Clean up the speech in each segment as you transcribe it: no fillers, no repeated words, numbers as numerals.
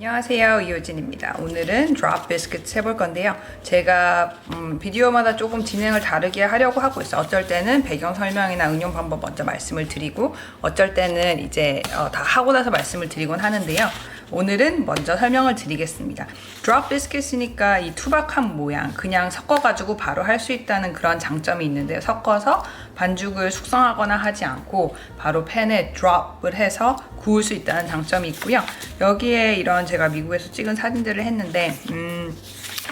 안녕하세요, 이효진입니다. 오늘은 드롭 비스킷 해볼 건데요. 제가 비디오마다 조금 진행을 다르게 하려고 하고 있어요. 어쩔 때는 배경 설명이나 응용 방법 먼저 말씀을 드리고, 어쩔 때는 이제 다 하고 나서 말씀을 드리곤 하는데요. 오늘은 먼저 설명을 드리겠습니다. 드롭 비스킷이니까 이 투박한 모양 그냥 섞어가지고 바로 할 수 있다는 그런 장점이 있는데요. 섞어서 반죽을 숙성하거나 하지 않고 바로 팬에 드롭을 해서 구울 수 있다는 장점이 있고요. 여기에 이런 제가 미국에서 찍은 사진들을 했는데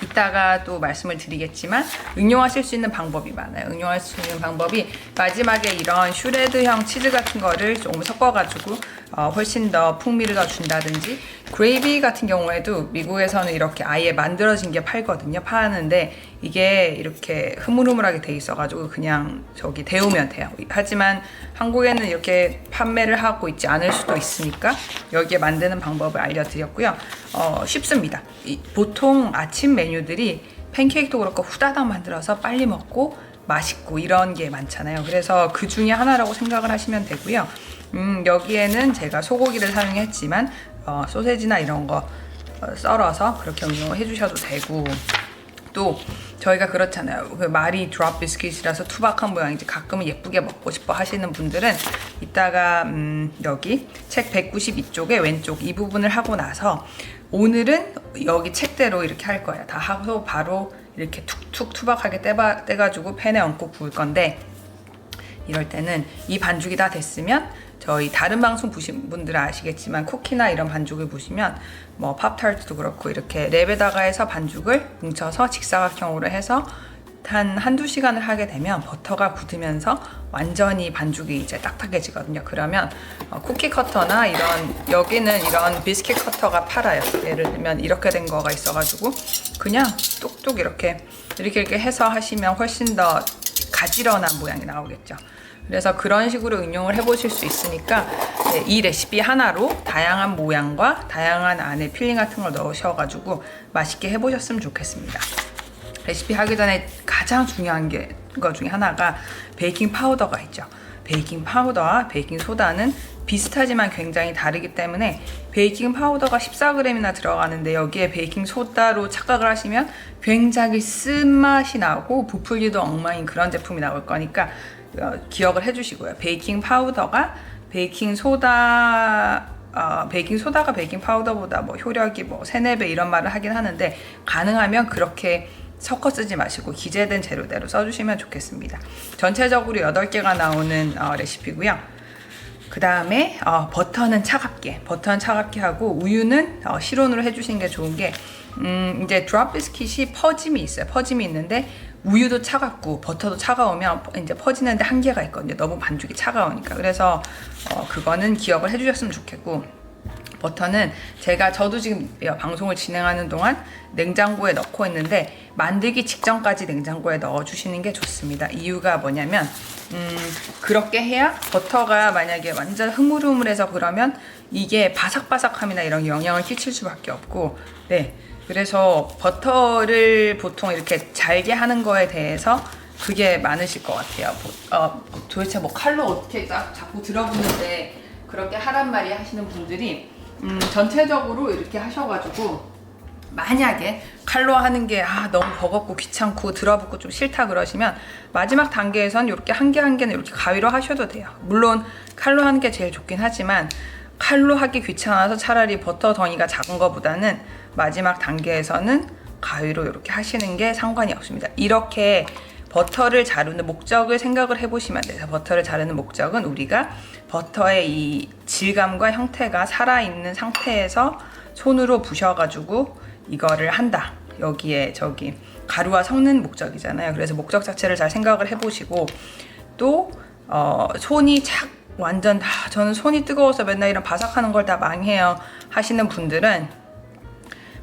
이따가 또 말씀을 드리겠지만 응용하실 수 있는 방법이 많아요. 응용할 수 있는 방법이 마지막에 이런 슈레드형 치즈 같은 거를 조금 섞어가지고 훨씬 더 풍미를 더 준다든지, 그레이비 같은 경우에도 미국에서는 이렇게 아예 만들어진 게 팔거든요. 파는데 이게 이렇게 흐물흐물하게 돼 있어가지고 그냥 저기 데우면 돼요. 하지만 한국에는 이렇게 판매를 하고 있지 않을 수도 있으니까 여기에 만드는 방법을 알려드렸고요. 쉽습니다. 보통 아침 메뉴들이 팬케이크도 그렇고 후다닥 만들어서 빨리 먹고 맛있고 이런 게 많잖아요. 그래서 그 중에 하나라고 생각을 하시면 되고요. 여기에는 제가 소고기를 사용했지만 소세지나 이런 거 썰어서 그렇게 응용을 해주셔도 되고, 또 저희가 그렇잖아요. 그 말이 드롭 비스킷이라서 투박한 모양이지 가끔은 예쁘게 먹고 싶어 하시는 분들은 이따가 여기 책 192쪽에 왼쪽 이 부분을 하고 나서 오늘은 여기 책대로 이렇게 할 거예요. 다 하고 바로 이렇게 툭툭 투박하게 떼가지고 팬에 얹고 구울 건데, 이럴 때는 이 반죽이 다 됐으면 저희 다른 방송 보신 분들은 아시겠지만 쿠키나 이런 반죽을 보시면 뭐 팝타르트도 그렇고 이렇게 랩에다가 해서 반죽을 뭉쳐서 직사각형으로 해서 한두 시간을 하게 되면 버터가 굳으면서 완전히 반죽이 이제 딱딱해지거든요. 그러면 쿠키 커터나 여기는 이런 비스킷 커터가 팔아요. 예를 들면 이렇게 된 거가 있어가지고 그냥 뚝뚝 이렇게 해서 하시면 훨씬 더 가지런한 모양이 나오겠죠. 그래서 그런 식으로 응용을 해보실 수 있으니까 이 레시피 하나로 다양한 모양과 다양한 안에 필링 같은 걸 넣으셔가지고 맛있게 해보셨으면 좋겠습니다. 레시피 하기 전에 가장 중요한 것 중에 하나가 베이킹 파우더가 있죠. 베이킹 파우더와 베이킹 소다는 비슷하지만 굉장히 다르기 때문에 베이킹 파우더가 14g이나 들어가는데 여기에 베이킹 소다로 착각을 하시면 굉장히 쓴맛이 나고 부풀기도 엉망인 그런 제품이 나올 거니까 기억을 해주시고요. 베이킹 파우더가 베이킹 소다가 베이킹 파우더보다 뭐 효력이 뭐 3, 4배 이런 말을 하긴 하는데, 가능하면 그렇게 섞어 쓰지 마시고 기재된 재료대로 써주시면 좋겠습니다. 전체적으로 8개가 나오는 레시피고요. 그 다음에 버터는 차갑게 하고 우유는 실온으로 해주시는 게 좋은 게, 이제 드롭 비스킷이 퍼짐이 있어요. 퍼짐이 있는데 우유도 차갑고 버터도 차가우면 이제 퍼지는데 한계가 있거든요. 너무 반죽이 차가우니까. 그래서 그거는 기억을 해주셨으면 좋겠고, 버터는 저도 지금 방송을 진행하는 동안 냉장고에 넣고 있는데 만들기 직전까지 냉장고에 넣어주시는 게 좋습니다. 이유가 뭐냐면 그렇게 해야 버터가 만약에 완전 흐물흐물해서 그러면 이게 바삭바삭함이나 이런 영향을 끼칠 수밖에 없고, 그래서 버터를 보통 이렇게 잘게 하는 거에 대해서 그게 많으실 것 같아요. 도대체 뭐 칼로 어떻게 자꾸 들어붙는데 그렇게 하란 말이 하시는 분들이 전체적으로 이렇게 하셔가지고, 만약에 칼로 하는 게 너무 버겁고 귀찮고 들어붙고 좀 싫다 그러시면 마지막 단계에선 이렇게 한 개는 이렇게 가위로 하셔도 돼요. 물론 칼로 하는 게 제일 좋긴 하지만 칼로 하기 귀찮아서 차라리 버터 덩이가 작은 거보다는 마지막 단계에서는 가위로 이렇게 하시는 게 상관이 없습니다. 이렇게 버터를 자르는 목적을 생각을 해보시면 돼요. 버터를 자르는 목적은 우리가 버터의 이 질감과 형태가 살아있는 상태에서 손으로 부셔가지고 이거를 한다. 여기에 가루와 섞는 목적이잖아요. 그래서 목적 자체를 잘 생각을 해보시고, 또 손이 완전 저는 손이 뜨거워서 맨날 이런 바삭하는 걸 다 망해요 하시는 분들은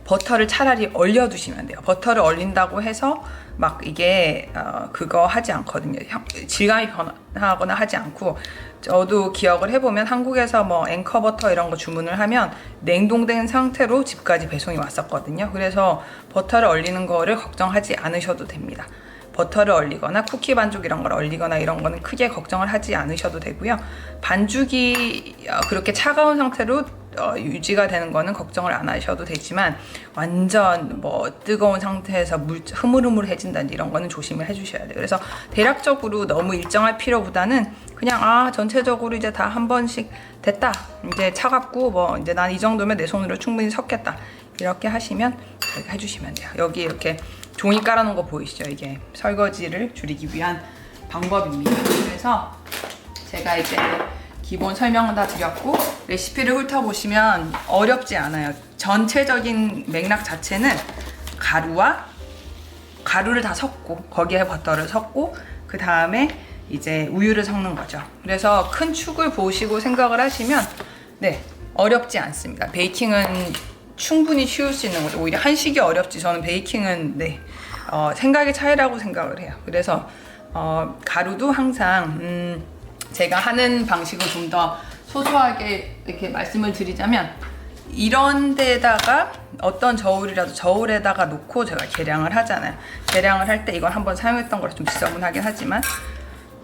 버터를 차라리 얼려두시면 돼요. 버터를 얼린다고 해서 막 이게 그거 하지 않거든요. 질감이 변하거나 하지 않고, 저도 기억을 해보면 한국에서 뭐 앵커 버터 이런 거 주문을 하면 냉동된 상태로 집까지 배송이 왔었거든요. 그래서 버터를 얼리는 거를 걱정하지 않으셔도 됩니다. 버터를 얼리거나 쿠키 반죽 이런 걸 얼리거나 이런 거는 크게 걱정을 하지 않으셔도 되고요. 반죽이 그렇게 차가운 상태로 유지가 되는 거는 걱정을 안 하셔도 되지만 완전 뭐 뜨거운 상태에서 흐물흐물해진다든지 이런 거는 조심을 해주셔야 돼요. 그래서 대략적으로 너무 일정할 필요보다는 그냥 전체적으로 이제 다 한 번씩 됐다, 이제 차갑고 뭐 이제 난 이 정도면 내 손으로 충분히 섞겠다, 이렇게 하시면 이렇게 해주시면 돼요. 여기 이렇게 종이 깔아놓은 거 보이시죠? 이게 설거지를 줄이기 위한 방법입니다. 그래서 제가 이제 기본 설명은 다 드렸고 레시피를 훑어보시면 어렵지 않아요. 전체적인 맥락 자체는 가루를 다 섞고 거기에 버터를 섞고 그 다음에 이제 우유를 섞는 거죠. 그래서 큰 축을 보시고 생각을 하시면 어렵지 않습니다. 베이킹은 충분히 쉬울 수 있는 거죠. 오히려 한식이 어렵지 저는 베이킹은 생각의 차이라고 생각을 해요. 그래서 가루도 항상 제가 하는 방식을 좀 더 소소하게 이렇게 말씀을 드리자면, 이런 데다가 어떤 저울에다가 놓고 제가 계량을 하잖아요. 계량을 할 때 이건 한번 사용했던 거라 좀 지저분하긴 하지만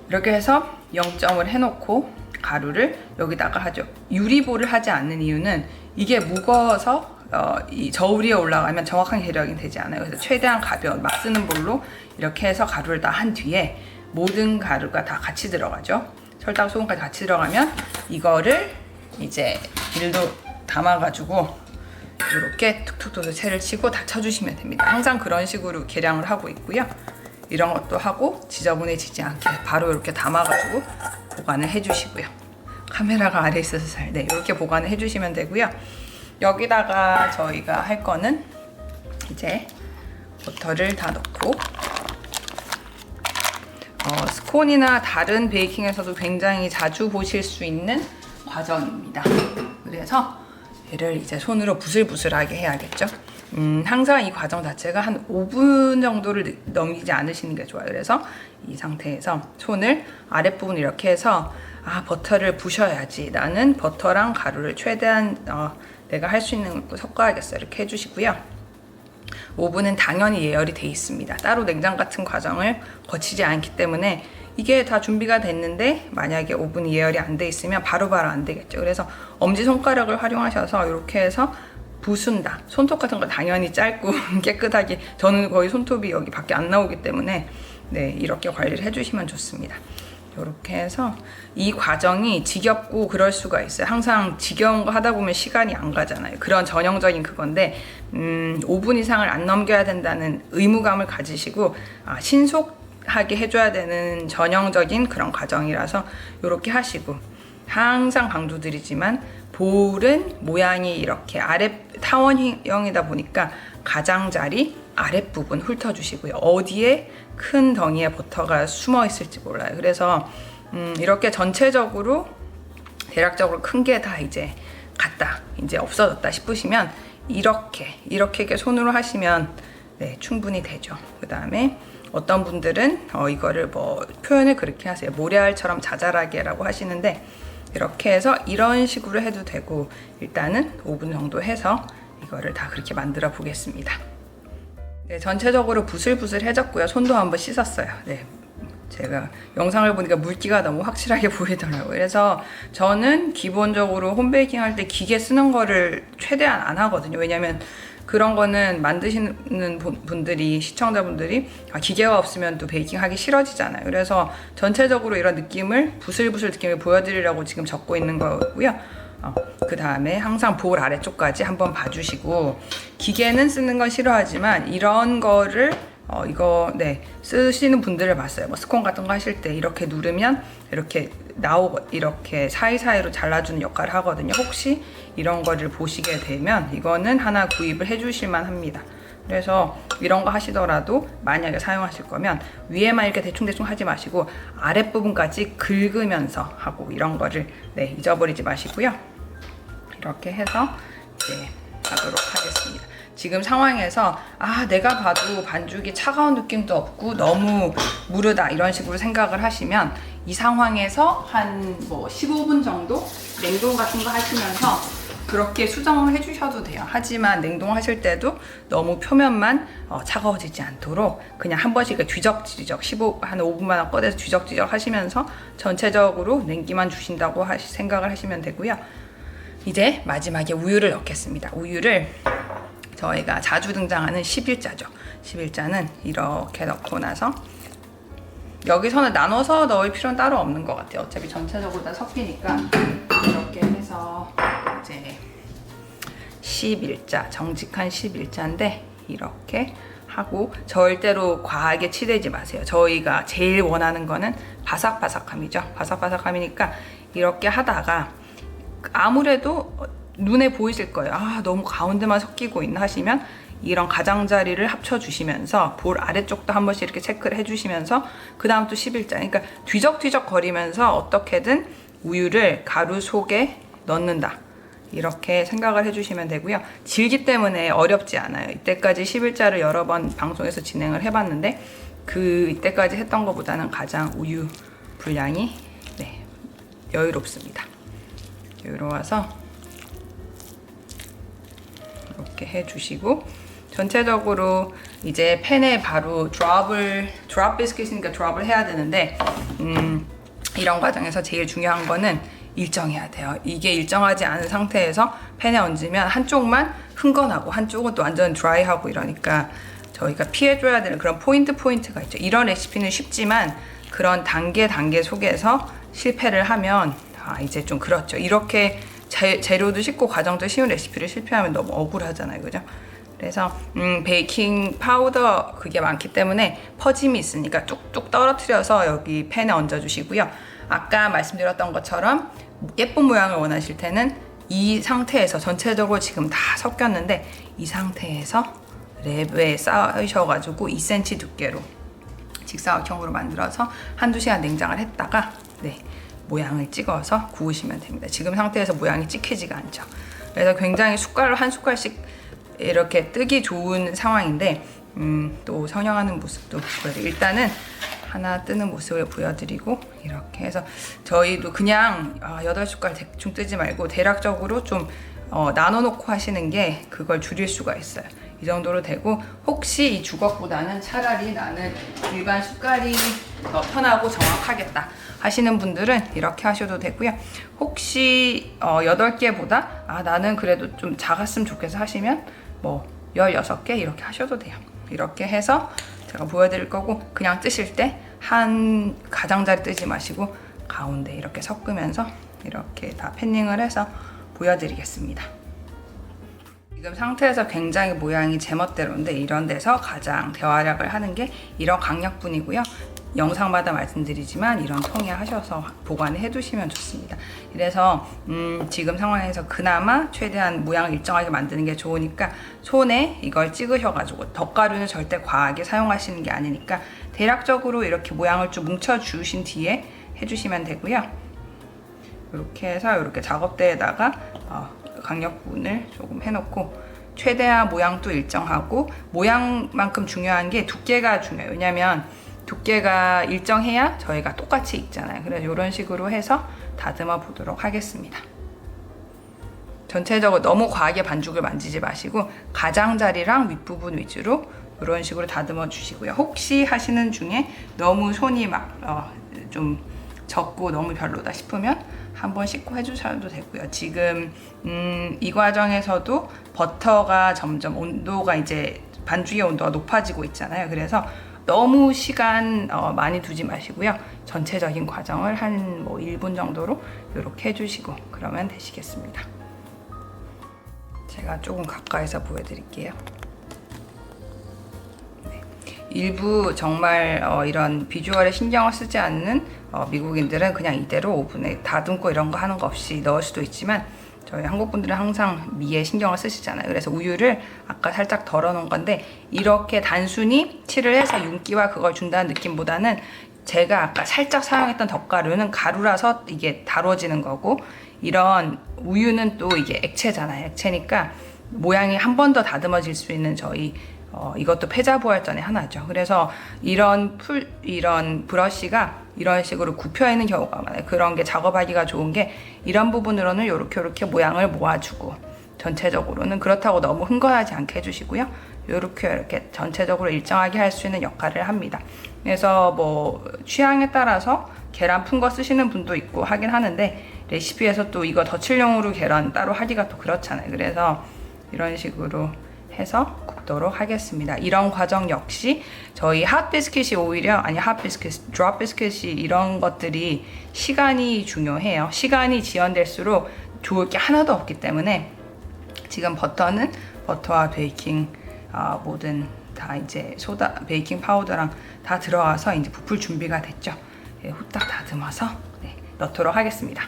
이렇게 해서 0점을 해놓고 가루를 여기다가 하죠. 유리볼을 하지 않는 이유는 이게 무거워서 이 저울 위에 올라가면 정확한 계량이 되지 않아요. 그래서 최대한 가벼운 막 쓰는 볼로 이렇게 해서 가루를 다 한 뒤에 모든 가루가 다 같이 들어가죠. 설탕, 소금까지 같이 들어가면 이거를 이제 밀도 담아가지고 이렇게 툭툭툭 채를 치고 다 쳐주시면 됩니다. 항상 그런 식으로 계량을 하고 있고요. 이런 것도 하고 지저분해지지 않게 바로 이렇게 담아가지고 보관을 해주시고요. 카메라가 아래에 있어서 이렇게 보관을 해주시면 되고요. 여기다가 저희가 할 거는 이제 버터를 다 넣고 스콘이나 다른 베이킹에서도 굉장히 자주 보실 수 있는 과정입니다. 그래서 얘를 이제 손으로 부슬부슬하게 해야겠죠. 항상 이 과정 자체가 한 5분 정도를 넘기지 않으시는 게 좋아요. 그래서 이 상태에서 손을 아랫부분 이렇게 해서 버터를 부셔야지, 나는 버터랑 가루를 최대한 내가 할 수 있는 거 섞어야겠어, 이렇게 해주시고요. 오븐은 당연히 예열이 돼 있습니다. 따로 냉장 같은 과정을 거치지 않기 때문에 이게 다 준비가 됐는데 만약에 오븐이 예열이 안 돼 있으면 바로바로 안 되겠죠. 그래서 엄지손가락을 활용하셔서 이렇게 해서 부순다. 손톱 같은 거 당연히 짧고 깨끗하게, 저는 거의 손톱이 여기 밖에 안 나오기 때문에 이렇게 관리를 해주시면 좋습니다. 이렇게 해서 이 과정이 지겹고 그럴 수가 있어요. 항상 지겨운 거 하다 보면 시간이 안 가잖아요. 그런 전형적인 그건데 5분 이상을 안 넘겨야 된다는 의무감을 가지시고 신속하게 해줘야 되는 전형적인 그런 과정이라서 이렇게 하시고, 항상 강조드리지만 볼은 모양이 이렇게 타원형이다 보니까 가장자리 아랫부분 훑어주시고요. 어디에 큰 덩이의 버터가 숨어 있을지 몰라요. 그래서 이렇게 전체적으로 대략적으로 큰 게 다 이제 갔다, 이제 없어졌다 싶으시면 이렇게 손으로 하시면 충분히 되죠. 그 다음에 어떤 분들은 이거를 표현을 그렇게 하세요. 모래알처럼 자잘하게라고 하시는데, 이렇게 해서 이런 식으로 해도 되고, 일단은 5분 정도 해서 이거를 다 그렇게 만들어 보겠습니다. 전체적으로 부슬부슬해졌고요. 손도 한번 씻었어요. 제가 영상을 보니까 물기가 너무 확실하게 보이더라고요. 그래서 저는 기본적으로 홈베이킹 할 때 기계 쓰는 거를 최대한 안 하거든요. 왜냐면 그런 거는 만드시는 분들이, 시청자분들이 기계가 없으면 또 베이킹 하기 싫어지잖아요. 그래서 전체적으로 이런 느낌을, 부슬부슬 느낌을 보여드리려고 지금 적고 있는 거고요. 그 다음에 항상 볼 아래쪽까지 한번 봐주시고, 기계는 쓰는 건 싫어하지만 이런 거를 쓰시는 분들을 봤어요. 스콘 같은 거 하실 때 이렇게 누르면 이렇게 나오고 이렇게 사이사이로 잘라주는 역할을 하거든요. 혹시 이런 거를 보시게 되면 이거는 하나 구입을 해주실만 합니다. 그래서 이런 거 하시더라도 만약에 사용하실 거면 위에만 이렇게 대충대충 하지 마시고 아랫부분까지 긁으면서 하고, 이런 거를 잊어버리지 마시고요. 이렇게 해서 이제 하도록 하겠습니다. 지금 상황에서 내가 봐도 반죽이 차가운 느낌도 없고 너무 무르다, 이런 식으로 생각을 하시면 이 상황에서 한 15분 정도 냉동 같은 거 하시면서 그렇게 수정을 해주셔도 돼요. 하지만 냉동하실 때도 너무 표면만 차가워지지 않도록 그냥 한 번씩 뒤적뒤적 한 5분만 꺼내서 뒤적뒤적 하시면서 전체적으로 냉기만 주신다고 생각을 하시면 되고요. 이제 마지막에 우유를 넣겠습니다. 우유를 저희가 자주 등장하는 11자죠. 11자는 이렇게 넣고 나서 여기서는 나눠서 넣을 필요는 따로 없는 것 같아요. 어차피 전체적으로 다 섞이니까 이렇게 해서 이제 11자, 정직한 11자인데 이렇게 하고 절대로 과하게 치대지 마세요. 저희가 제일 원하는 거는 바삭바삭함이죠. 바삭바삭함이니까 이렇게 하다가 아무래도 눈에 보이실 거예요. 아, 너무 가운데만 섞이고 있나 하시면 이런 가장자리를 합쳐주시면서 볼 아래쪽도 한 번씩 이렇게 체크를 해주시면서 그 다음 또 11자. 그러니까 뒤적뒤적 거리면서 어떻게든 우유를 가루 속에 넣는다. 이렇게 생각을 해주시면 되고요. 질기 때문에 어렵지 않아요. 이때까지 11자를 여러 번 방송에서 진행을 해봤는데 이때까지 했던 것보다는 가장 우유 분량이 여유롭습니다. 여유로워서 이렇게 해주시고 전체적으로 이제 팬에 바로 드롭 비스킷이니까 드롭을 해야 되는데 이런 과정에서 제일 중요한 거는 일정해야 돼요. 이게 일정하지 않은 상태에서 팬에 얹으면 한쪽만 흥건하고 한쪽은 또 완전 드라이하고 이러니까 저희가 피해줘야 되는 그런 포인트가 있죠. 이런 레시피는 쉽지만 그런 단계 속에서 실패를 하면 이제 좀 그렇죠. 이렇게 재료도 쉽고 과정도 쉬운 레시피를 실패하면 너무 억울하잖아요. 그죠? 그래서 베이킹 파우더 그게 많기 때문에 퍼짐이 있으니까 뚝뚝 떨어뜨려서 여기 팬에 얹어주시고요. 아까 말씀드렸던 것처럼 예쁜 모양을 원하실 때는 이 상태에서 전체적으로 지금 다 섞였는데 이 상태에서 랩에 쌓으셔가지고 2cm 두께로 직사각형으로 만들어서 한두 시간 냉장을 했다가 모양을 찍어서 구우시면 됩니다. 지금 상태에서 모양이 찍히지가 않죠. 그래서 굉장히 숟갈로 한 숟갈씩 이렇게 뜨기 좋은 상황인데 또 성형하는 모습도 보여드리고 일단은 하나 뜨는 모습을 보여드리고 이렇게 해서 저희도 그냥 8숟갈 대충 뜨지 말고 대략적으로 좀 나눠놓고 하시는 게 그걸 줄일 수가 있어요. 이 정도로 되고 혹시 이 주걱보다는 차라리 나는 일반 숟갈이 더 편하고 정확하겠다 하시는 분들은 이렇게 하셔도 되고요. 혹시 8개보다 나는 그래도 좀 작았으면 좋겠어 하시면 뭐 16개 이렇게 하셔도 돼요. 이렇게 해서 제가 보여드릴 거고 그냥 뜨실 때 한 가장자리 뜨지 마시고 가운데 이렇게 섞으면서 이렇게 다 패닝을 해서 보여드리겠습니다. 지금 상태에서 굉장히 모양이 제멋대로인데 이런 데서 가장 대활약을 하는 게 이런 강약분이고요. 영상마다 말씀드리지만 이런 통에 하셔서 보관을 해두시면 좋습니다. 그래서 지금 상황에서 그나마 최대한 모양을 일정하게 만드는 게 좋으니까 손에 이걸 찍으셔가지고 덧가루는 절대 과하게 사용하시는 게 아니니까 대략적으로 이렇게 모양을 좀 뭉쳐주신 뒤에 해주시면 되고요. 이렇게 해서 이렇게 작업대에다가 강력분을 조금 해놓고 최대한 모양도 일정하고 모양만큼 중요한 게 두께가 중요해요. 왜냐면 두께가 일정해야 저희가 똑같이 익잖아요. 그래서 이런 식으로 해서 다듬어 보도록 하겠습니다. 전체적으로 너무 과하게 반죽을 만지지 마시고 가장자리랑 윗부분 위주로 이런 식으로 다듬어 주시고요. 혹시 하시는 중에 너무 손이 막 좀 적고 너무 별로다 싶으면 한번 씻고 해주셔도 되고요. 지금 이 과정에서도 버터가 점점 온도가 이제 반죽의 온도가 높아지고 있잖아요. 그래서 너무 시간 많이 두지 마시고요. 전체적인 과정을 한 1분 정도로 이렇게 해주시고 그러면 되시겠습니다. 제가 조금 가까이서 보여드릴게요. 일부 정말 이런 비주얼에 신경을 쓰지 않는 미국인들은 그냥 이대로 오븐에 다듬고 이런 거 하는 거 없이 넣을 수도 있지만 저희 한국 분들은 항상 미에 신경을 쓰시잖아요. 그래서 우유를 아까 살짝 덜어놓은 건데 이렇게 단순히 칠을 해서 윤기와 그걸 준다는 느낌보다는 제가 아까 살짝 사용했던 덧가루는 가루라서 이게 다뤄지는 거고 이런 우유는 또 이게 액체잖아요. 액체니까 모양이 한 번 더 다듬어질 수 있는 저희 이것도 패자부활전의 하나죠. 그래서 이런 브러쉬가 이런 식으로 굽혀 있는 경우가 많아요. 그런 게 작업하기가 좋은 게 이런 부분으로는 이렇게 모양을 모아주고 전체적으로는 그렇다고 너무 흥건하지 않게 해주시고요. 이렇게 전체적으로 일정하게 할 수 있는 역할을 합니다. 그래서 뭐 취향에 따라서 계란 푼 거 쓰시는 분도 있고 하긴 하는데 레시피에서 또 이거 덧칠용으로 계란 따로 하기가 또 그렇잖아요. 그래서 이런 식으로 해서 굽도록 하겠습니다. 이런 과정 역시 저희 핫 비스킷이 오히려 핫 비스킷, 드롭 비스킷이 이런 것들이 시간이 중요해요. 시간이 지연될수록 좋을 게 하나도 없기 때문에 지금 버터는 버터와 베이킹 모든 다 이제 소다, 베이킹 파우더랑 다 들어가서 이제 부풀 준비가 됐죠. 네, 후딱 다듬어서 넣도록 하겠습니다.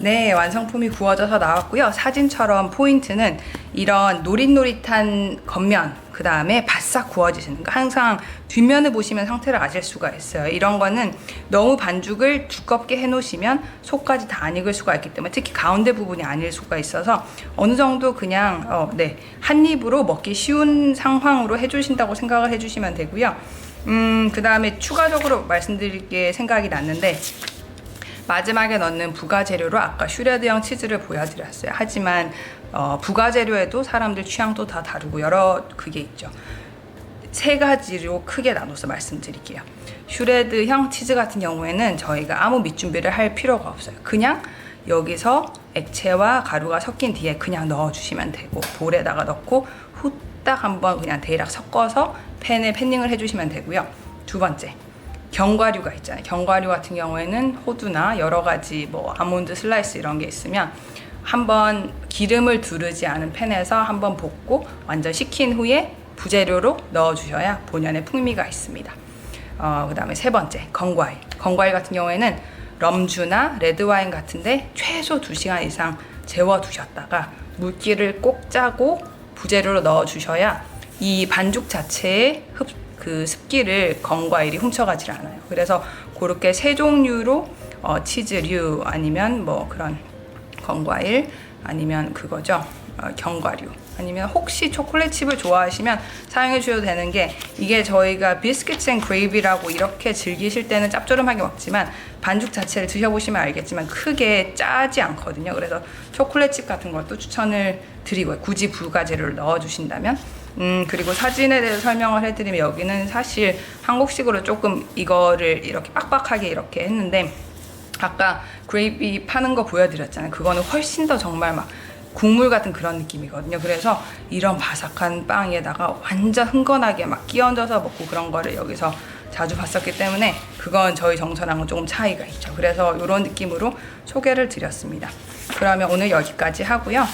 네, 완성품이 구워져서 나왔고요. 사진처럼 포인트는 이런 노릿노릿한 겉면, 그 다음에 바싹 구워지시는 거. 항상 뒷면을 보시면 상태를 아실 수가 있어요. 이런 거는 너무 반죽을 두껍게 해놓으시면 속까지 다 안 익을 수가 있기 때문에, 특히 가운데 부분이 안 익을 수가 있어서 어느 정도 그냥 한 입으로 먹기 쉬운 상황으로 해주신다고 생각을 해주시면 되고요. 그 다음에 추가적으로 말씀드릴 게 생각이 났는데, 마지막에 넣는 부가재료로 아까 슈레드형 치즈를 보여드렸어요. 하지만 부가재료에도 사람들 취향도 다 다르고 여러 그게 있죠. 세 가지로 크게 나눠서 말씀드릴게요. 슈레드형 치즈 같은 경우에는 저희가 아무 밑준비를 할 필요가 없어요. 그냥 여기서 액체와 가루가 섞인 뒤에 그냥 넣어주시면 되고, 볼에다가 넣고 후딱 한번 그냥 대략 섞어서 팬에 팬닝을 해주시면 되고요. 두 번째, 견과류가 있잖아요. 견과류 같은 경우에는 호두나 여러 가지 뭐 아몬드 슬라이스 이런 게 있으면 한번 기름을 두르지 않은 팬에서 한번 볶고 완전 식힌 후에 부재료로 넣어주셔야 본연의 풍미가 있습니다. 그 다음에 세 번째, 건과일. 건과일 같은 경우에는 럼주나 레드와인 같은데 최소 2시간 이상 재워두셨다가 물기를 꼭 짜고 부재료로 넣어주셔야 이 반죽 자체의 그 습기를 건과일이 훔쳐가질 않아요. 그래서 그렇게 세 종류로 치즈류 아니면 뭐 그런 건과일 아니면 그거죠. 견과류 아니면 혹시 초콜릿 칩을 좋아하시면 사용해 주셔도 되는 게, 이게 저희가 비스킷 앤 그레이비라고 이렇게 즐기실 때는 짭조름하게 먹지만 반죽 자체를 드셔보시면 알겠지만 크게 짜지 않거든요. 그래서 초콜릿 칩 같은 것도 추천을 드리고요. 굳이 부가재료를 넣어주신다면. 그리고 사진에 대해서 설명을 해드리면, 여기는 사실 한국식으로 조금 이거를 이렇게 빡빡하게 이렇게 했는데, 아까 그레이비 파는 거 보여드렸잖아요. 그거는 훨씬 더 정말 막 국물 같은 그런 느낌이거든요. 그래서 이런 바삭한 빵에다가 완전 흥건하게 막 끼얹어서 먹고 그런 거를 여기서 자주 봤었기 때문에 그건 저희 정서랑은 조금 차이가 있죠. 그래서 이런 느낌으로 소개를 드렸습니다. 그러면 오늘 여기까지 하고요.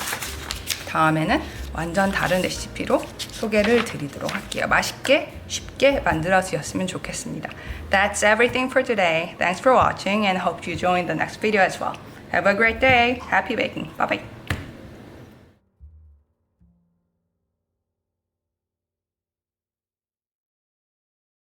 다음에는 완전 다른 레시피로 소개를 드리도록 할게요. 맛있게 쉽게 만들어 주셨으면 좋겠습니다. That's everything for today. Thanks for watching and hope you join the next video as well. Have a great day. Happy baking. Bye bye.